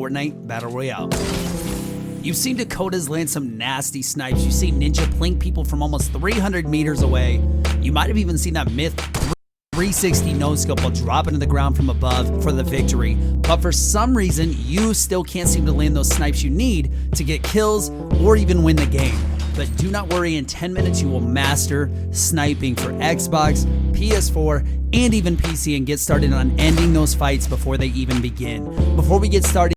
Fortnite Battle Royale. You've seen Dakotas land some nasty snipes. You've seen Ninja plink people from almost 300 meters away. You might have even seen that Myth 360 no-scope while dropping to the ground from above for the victory. But for some reason, you still can't seem to land those snipes you need to get kills or even win the game. But do not worry, in 10 minutes you will master sniping for Xbox, PS4, and even PC and get started on ending those fights before they even begin. Before we get started,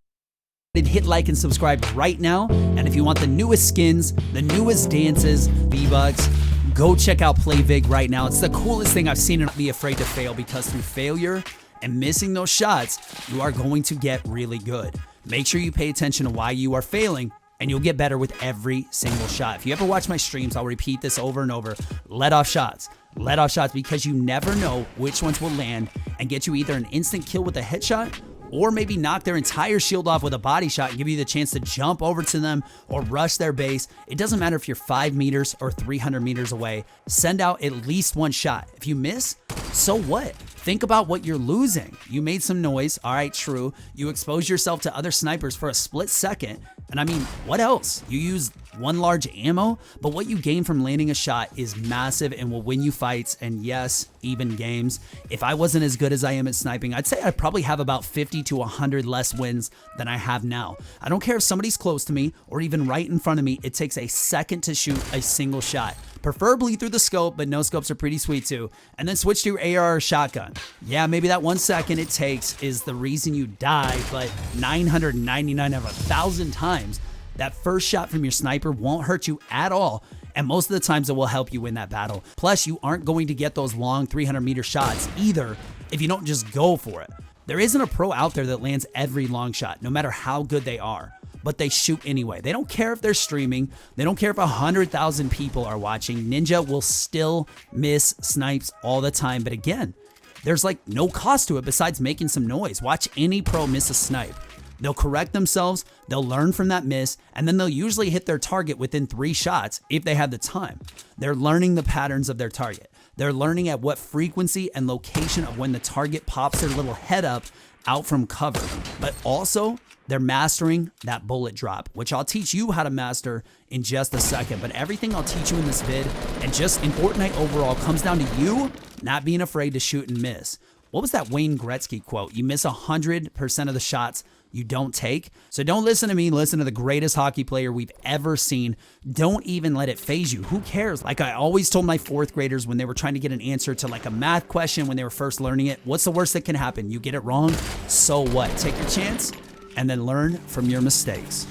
hit like and subscribe right now. And if you want the newest skins, the newest dances, V-Bucks, go check out PlayVig right now. It's the coolest thing I've seen, and don't be afraid to fail, because through failure and missing those shots, you are going to get really good. Make sure you pay attention to why you are failing, and you'll get better with every single shot. If you ever watch my streams, I'll repeat this over and over. Let off shots. Let off shots, because you never know which ones will land and get you either an instant kill with a headshot, or maybe knock their entire shield off with a body shot and give you the chance to jump over to them or rush their base. It doesn't matter if you're 5 meters or 300 meters away. Send out at least one shot. If you miss, so what? Think about what you're losing. You made some noise. All right, true. You exposed yourself to other snipers for a split second. And I mean, what else? You used one large ammo, but what you gain from landing a shot is massive and will win you fights, and yes, even games. If I wasn't as good as I am at sniping, I'd say I probably have about 50 to 100 less wins than I have now. I don't care if somebody's close to me or even right in front of me. It takes a second to shoot a single shot. Preferably through the scope, but no scopes are pretty sweet too. And then switch to your AR or shotgun. Yeah, maybe that 1 second it takes is the reason you die, but 999 out of 1,000 times, that first shot from your sniper won't hurt you at all, and most of the times it will help you win that battle. Plus, you aren't going to get those long 300-meter shots either if you don't just go for it. There isn't a pro out there that lands every long shot, no matter how good they are, but they shoot anyway. They don't care if they're streaming. They don't care if 100,000 people are watching. Ninja will still miss snipes all the time, but again, there's like no cost to it besides making some noise. Watch any pro miss a snipe. They'll correct themselves, they'll learn from that miss, and then they'll usually hit their target within 3 shots if they have the time. They're learning the patterns of their target. They're learning at what frequency and location of when the target pops their little head up out from cover. But also, they're mastering that bullet drop, which I'll teach you how to master in just a second. But everything I'll teach you in this vid, and just in Fortnite overall, comes down to you not being afraid to shoot and miss. What was that Wayne Gretzky quote? You miss 100% of the shots you don't take. So don't listen to me, listen to the greatest hockey player we've ever seen. Don't even let it phase you. Who cares? Like I always told my 4th graders when they were trying to get an answer to like a math question when they were first learning it, what's the worst that can happen? You get it wrong, so what? Take your chance and then learn from your mistakes.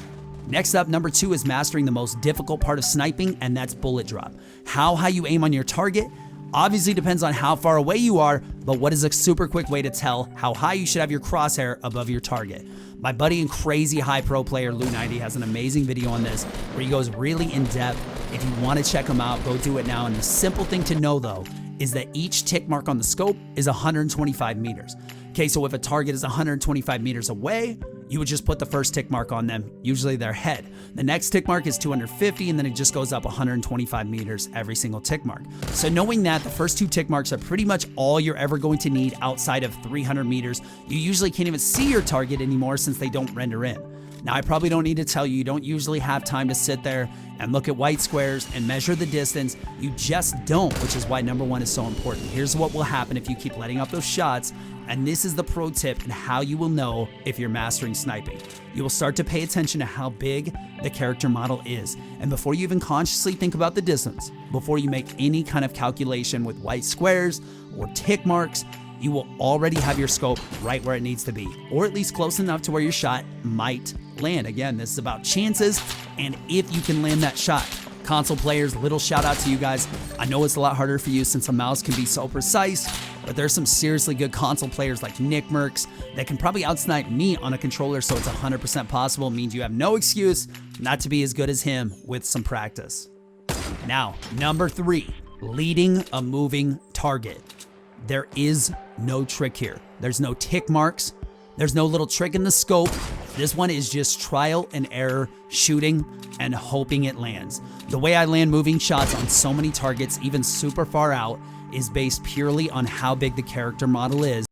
Next up, number 2 is mastering the most difficult part of sniping, and that's bullet drop. How high you aim on your target obviously depends on how far away you are, but what is a super quick way to tell how high you should have your crosshair above your target? My buddy and crazy high pro player Lou90 has an amazing video on this where he goes really in depth. If you want to check him out, go do it now. And the simple thing to know though is that each tick mark on the scope is 125 meters. Okay, so if a target is 125 meters away, you would just put the first tick mark on them, usually their head. The next tick mark is 250, and then it just goes up 125 meters every single tick mark. So knowing that, the first 2 tick marks are pretty much all you're ever going to need outside of 300 meters. You usually can't even see your target anymore since they don't render in. Now, I probably don't need to tell you, you don't usually have time to sit there and look at white squares and measure the distance. You just don't, which is why number 1 is so important. Here's what will happen if you keep letting up those shots, and this is the pro tip and how you will know if you're mastering sniping. You will start to pay attention to how big the character model is. And before you even consciously think about the distance, before you make any kind of calculation with white squares or tick marks, you will already have your scope right where it needs to be, or at least close enough to where your shot might land. Again, this is about chances and if you can land that shot. Console players, little shout out to you guys. I know it's a lot harder for you since a mouse can be so precise, but there's some seriously good console players like Nick Merckx that can probably outsnipe me on a controller, so it's 100% possible. It means you have no excuse not to be as good as him with some practice. Now, number 3, leading a moving target. There is no trick here. There's no tick marks. There's no little trick in the scope. This one is just trial and error shooting and hoping it lands. The way I land moving shots on so many targets, even super far out, is based purely on how big the character model is.